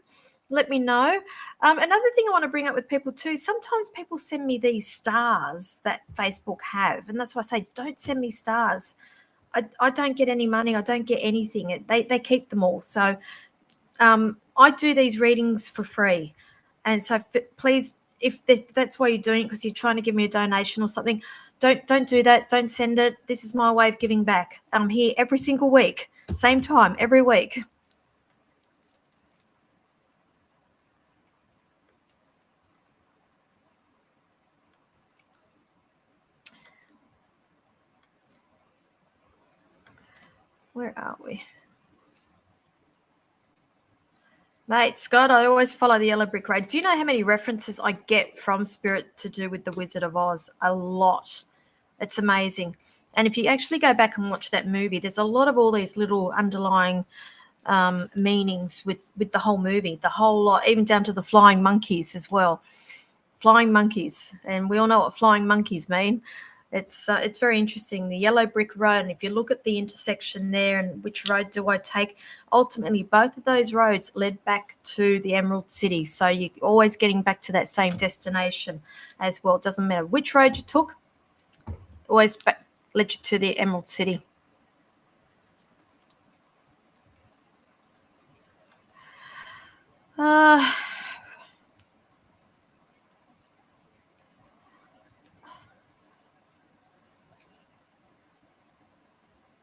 Let me know. Another thing I want to bring up with people too, sometimes people send me these stars that Facebook have. And that's why I say, don't send me stars. I don't get any money. I don't get anything. They keep them all. So I do these readings for free. And so please, if that's why you're doing it, because you're trying to give me a donation or something, don't do that. Don't send it. This is my way of giving back. I'm here every single week, same time, every week. Where are we? Mate, Scott, I always follow the Yellow Brick Road. Do you know how many references I get from Spirit to do with the Wizard of Oz? A lot. It's amazing. And if you actually go back and watch that movie, there's a lot of all these little underlying meanings with the whole movie, the whole lot, even down to the flying monkeys as well. Flying monkeys, and we all know what flying monkeys mean. It's very interesting. The Yellow Brick Road, and if you look at the intersection there and which road do I take, ultimately both of those roads led back to the Emerald City. So you're always getting back to that same destination as well. It doesn't matter which road you took, always led you to the Emerald City.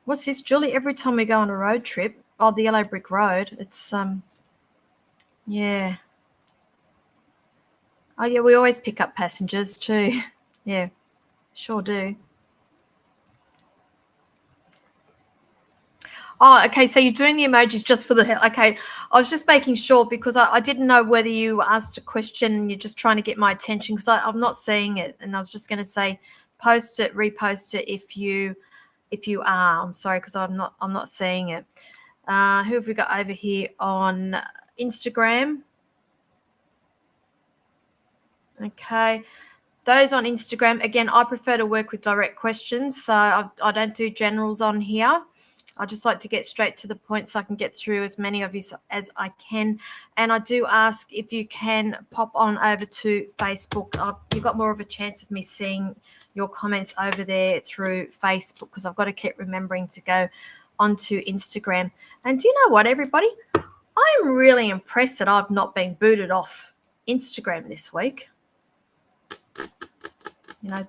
What's this, Julie? Every time we go on a road trip, the Yellow Brick Road, it's yeah. Oh yeah, we always pick up passengers too. Yeah, sure do. Oh, okay. So you're doing the emojis just for the okay. I was just making sure because I didn't know whether you asked a question and you're just trying to get my attention because I'm not seeing it, and I was just going to say, post it, repost it if you are. I'm sorry because I'm not seeing it. Who have we got over here on Instagram? Okay. Those on Instagram, again, I prefer to work with direct questions, so I don't do generals on here. I just like to get straight to the point so I can get through as many of you as I can. And I do ask if you can pop on over to Facebook. You've got more of a chance of me seeing your comments over there through Facebook because I've got to keep remembering to go onto Instagram. And do you know what, everybody? I'm really impressed that I've not been booted off Instagram this week. You know,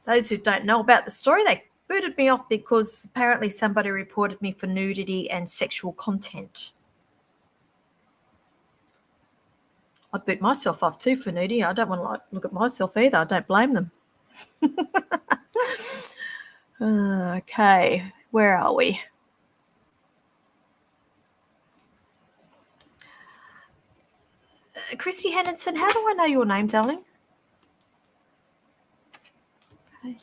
those who don't know about the story, they booted me off because apparently somebody reported me for nudity and sexual content. I'd boot myself off too for nudity. I don't want to look at myself either. I don't blame them. Okay, where are we? Christy Henderson, how do I know your name, darling? Okay.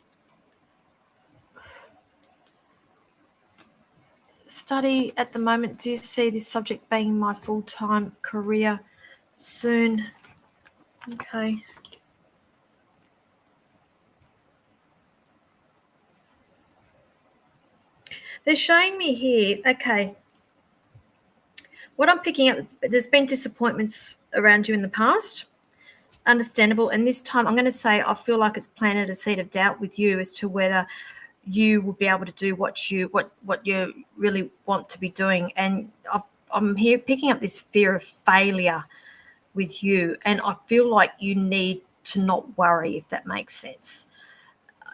Study at the moment. Do you see this subject being my full-time career soon? Okay. They're showing me here, okay, what I'm picking up, there's been disappointments around you in the past, understandable, and this time I'm going to say I feel like it's planted a seed of doubt with you as to whether you will be able to do what you really want to be doing. And I'm here picking up this fear of failure with you, and I feel like you need to not worry, if that makes sense.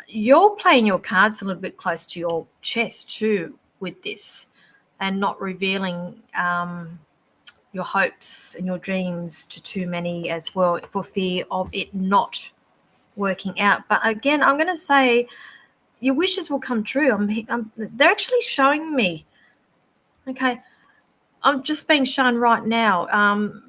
You're playing your cards a little bit close to your chest too with this and not revealing your hopes and your dreams to too many as well for fear of it not working out. But again, I'm going to say your wishes will come true. They're actually showing me. Okay, I'm just being shown right now.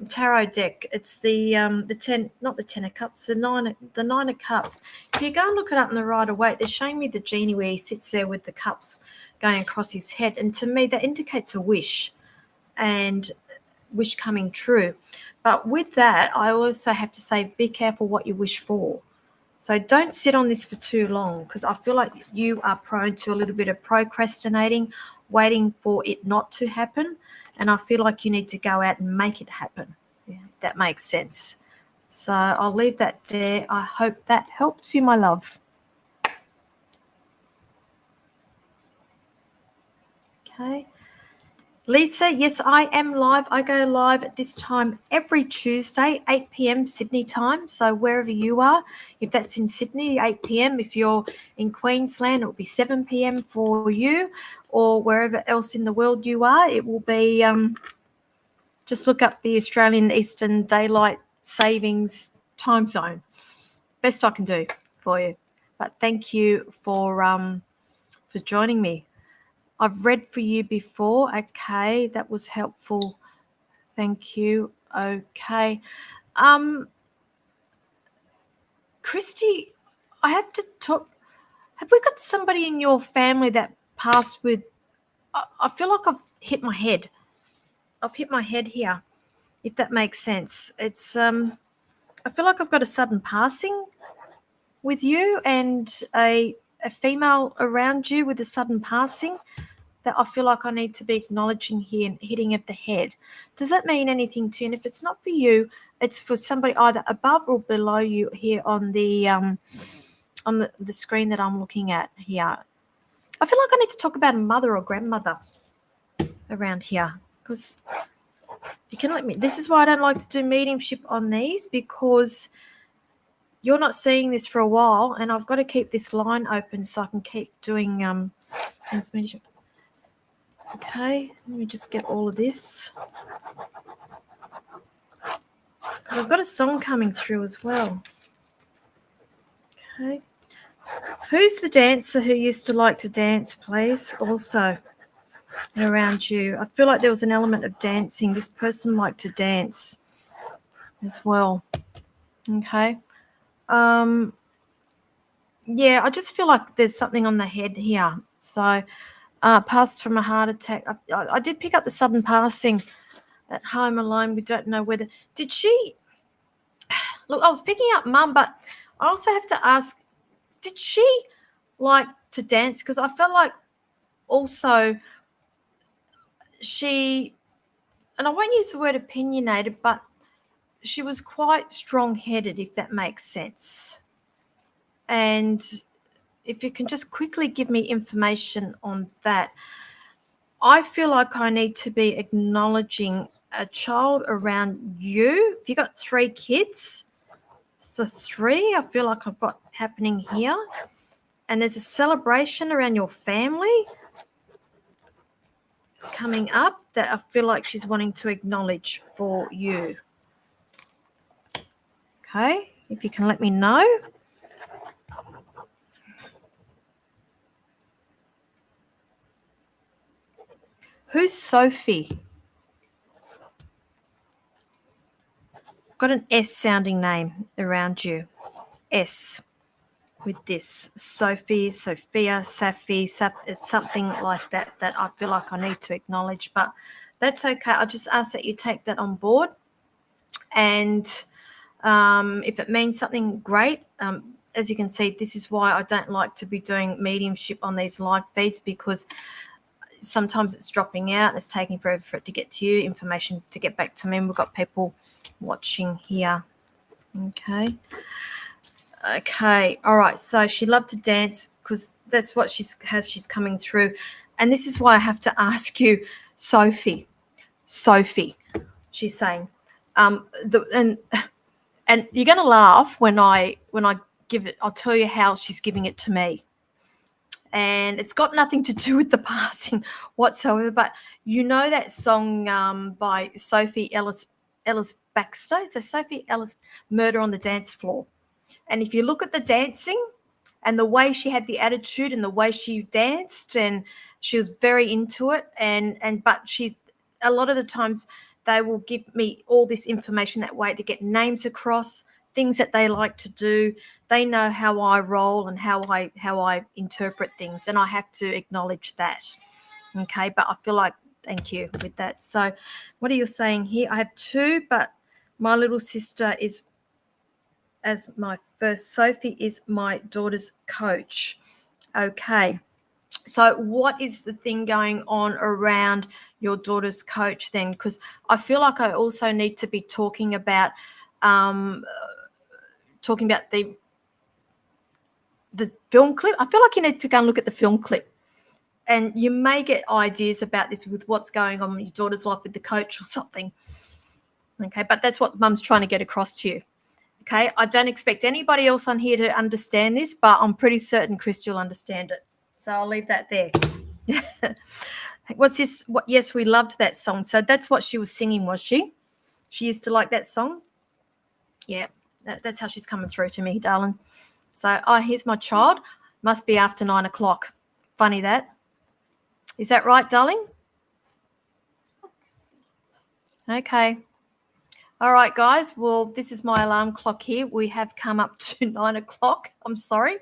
Tarot deck. It's the 10, not the 10 of cups, the 9 of cups. If you go and look it up in the Rider-Waite, they're showing me the genie where he sits there with the cups going across his head, and to me that indicates a wish. And wish coming true. But with that, I also have to say, be careful what you wish for. So don't sit on this for too long, because I feel like you are prone to a little bit of procrastinating, waiting for it not to happen. And I feel like you need to go out and make it happen. Yeah, if that makes sense. So I'll leave that there. I hope that helps you, my love. Okay. Lisa, yes, I am live. I go live at this time every Tuesday, 8 p.m. Sydney time. So wherever you are, if that's in Sydney, 8 p.m. If you're in Queensland, it will be 7 p.m. for you, or wherever else in the world you are, it will be just look up the Australian Eastern Daylight Savings time zone. Best I can do for you. But thank you for joining me. I've read for you before. Okay, that was helpful. Thank you. Okay. Christy, I have to talk. Have we got somebody in your family that passed with? I feel like I've hit my head. I've hit my head here, if that makes sense. It's I feel like I've got a sudden passing with you and a female around you with a sudden passing that I feel like I need to be acknowledging here and hitting of the head. Does that mean anything to you? And if it's not for you, it's for somebody either above or below you here on the screen that I'm looking at here. I feel like I need to talk about a mother or grandmother around here, because you can let me. This is why I don't like to do mediumship on these, because you're not seeing this for a while, and I've got to keep this line open so I can keep doing transmission. Okay, let me just get all of this, because I've got a song coming through as well. Okay. Who's the dancer who used to like to dance, please? Also, around you. I feel like there was an element of dancing. This person liked to dance as well. Okay. Yeah, I just feel like there's something on the head here. So, passed from a heart attack. I did pick up the sudden passing at home alone. We don't know whether did she. Look, I was picking up mum, but I also have to ask, did she like to dance? Because I felt like also she, and I won't use the word opinionated, but she was quite strong-headed, if that makes sense. And if you can just quickly give me information on that. I feel like I need to be acknowledging a child around you. If you got 3 kids, the 3 I feel like I've got happening here. And there's a celebration around your family coming up that I feel like she's wanting to acknowledge for you. Okay, if you can let me know. Who's Sophie? Got an S sounding name around you. S with this. Sophie, Sophia, Safi, it's something like that I feel like I need to acknowledge, but that's okay. I just ask that you take that on board. And if it means something great, as you can see, this is why I don't like to be doing mediumship on these live feeds, because sometimes it's dropping out. It's taking forever for it to get to you, information to get back to me. And we've got people watching here. Okay. All right. So she loved to dance, because that's what she's coming through. And this is why I have to ask you, Sophie, she's saying, and you're going to laugh when I give it. I'll tell you how she's giving it to me. And it's got nothing to do with the passing whatsoever. But you know that song by Sophie Ellis Bextor? So Sophie Ellis, Murder on the Dance Floor. And if you look at the dancing and the way she had the attitude and the way she danced, and she was very into it, but she's a lot of the times they will give me all this information that way to get names across, things that they like to do. They know how I roll and how I interpret things, and I have to acknowledge that. Okay, but I feel like Thank you with that. So what are you saying here? I have 2, but my little sister is as my first. Sophie is my daughter's coach. Okay. So what is the thing going on around your daughter's coach then? Because I feel like I also need to be talking about the film clip. I feel like you need to go and look at the film clip, and you may get ideas about this with what's going on in your daughter's life with the coach or something. Okay, but that's what Mum's trying to get across to you. Okay, I don't expect anybody else on here to understand this, but I'm pretty certain Christy will understand it. So I'll leave that there. What's this? Yes, we loved that song. So that's what she was singing, was she? She used to like that song? Yeah, that's how she's coming through to me, darling. So, here's my child. Must be after 9 o'clock. Funny that. Is that right, darling? Okay. All right, guys. Well, this is my alarm clock here. We have come up to 9 o'clock. I'm sorry.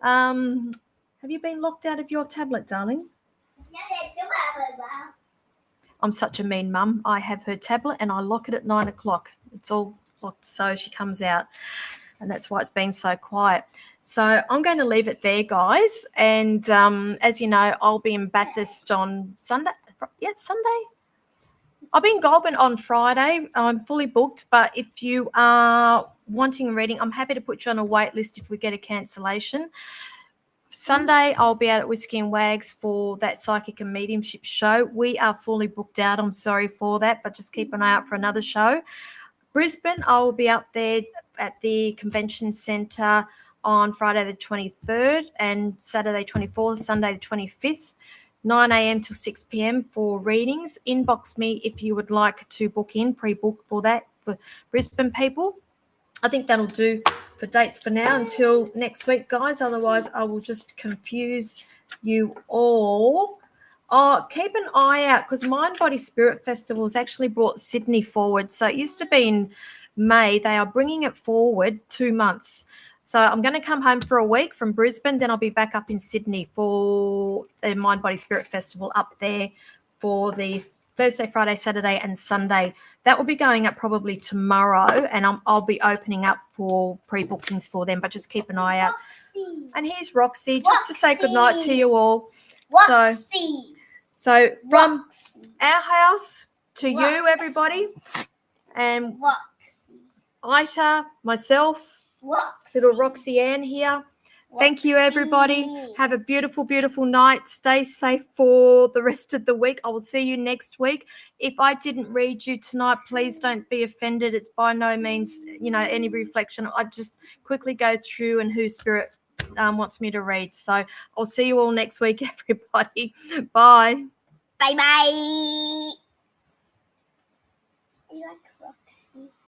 Have you been locked out of your tablet, darling? I'm such a mean mum. I have her tablet and I lock it at 9 o'clock. It's all locked, so she comes out. And that's why it's been so quiet. So I'm going to leave it there, guys. And as you know, I'll be in Bathurst on Sunday. Yeah, Sunday. I'll be in Goulburn on Friday. I'm fully booked. But if you are wanting a reading, I'm happy to put you on a wait list if we get a cancellation. Sunday, I'll be out at Whiskey and Wags for that psychic and mediumship show. We are fully booked out. I'm sorry for that, but just keep an eye out for another show. Brisbane, I will be up there at the Convention Centre on Friday the 23rd and Saturday 24th, Sunday the 25th, 9 a.m. till 6 p.m. for readings. Inbox me if you would like to book in, pre-book for that for Brisbane people. I think that'll do for dates for now until next week, guys. Otherwise, I will just confuse you all. Keep an eye out because Mind Body Spirit Festival has actually brought Sydney forward. So it used to be in May. They are bringing it forward 2 months. So I'm going to come home for a week from Brisbane. Then I'll be back up in Sydney for the Mind Body Spirit Festival up there for the Thursday, Friday, Saturday, and Sunday. That will be going up probably tomorrow, and I'll be opening up for pre-bookings for them, but just keep an eye out. Roxy. And here's Roxy, just to say goodnight to you all. Roxy. So from our house to you, everybody, and Ita, myself, little Roxy Ann here. Thank you, everybody. Have a beautiful, beautiful night. Stay safe for the rest of the week. I will see you next week. If I didn't read you tonight, please don't be offended. It's by no means, any reflection. I just quickly go through and who Spirit wants me to read. So I'll see you all next week, everybody. Bye. Bye-bye. You like Roxy?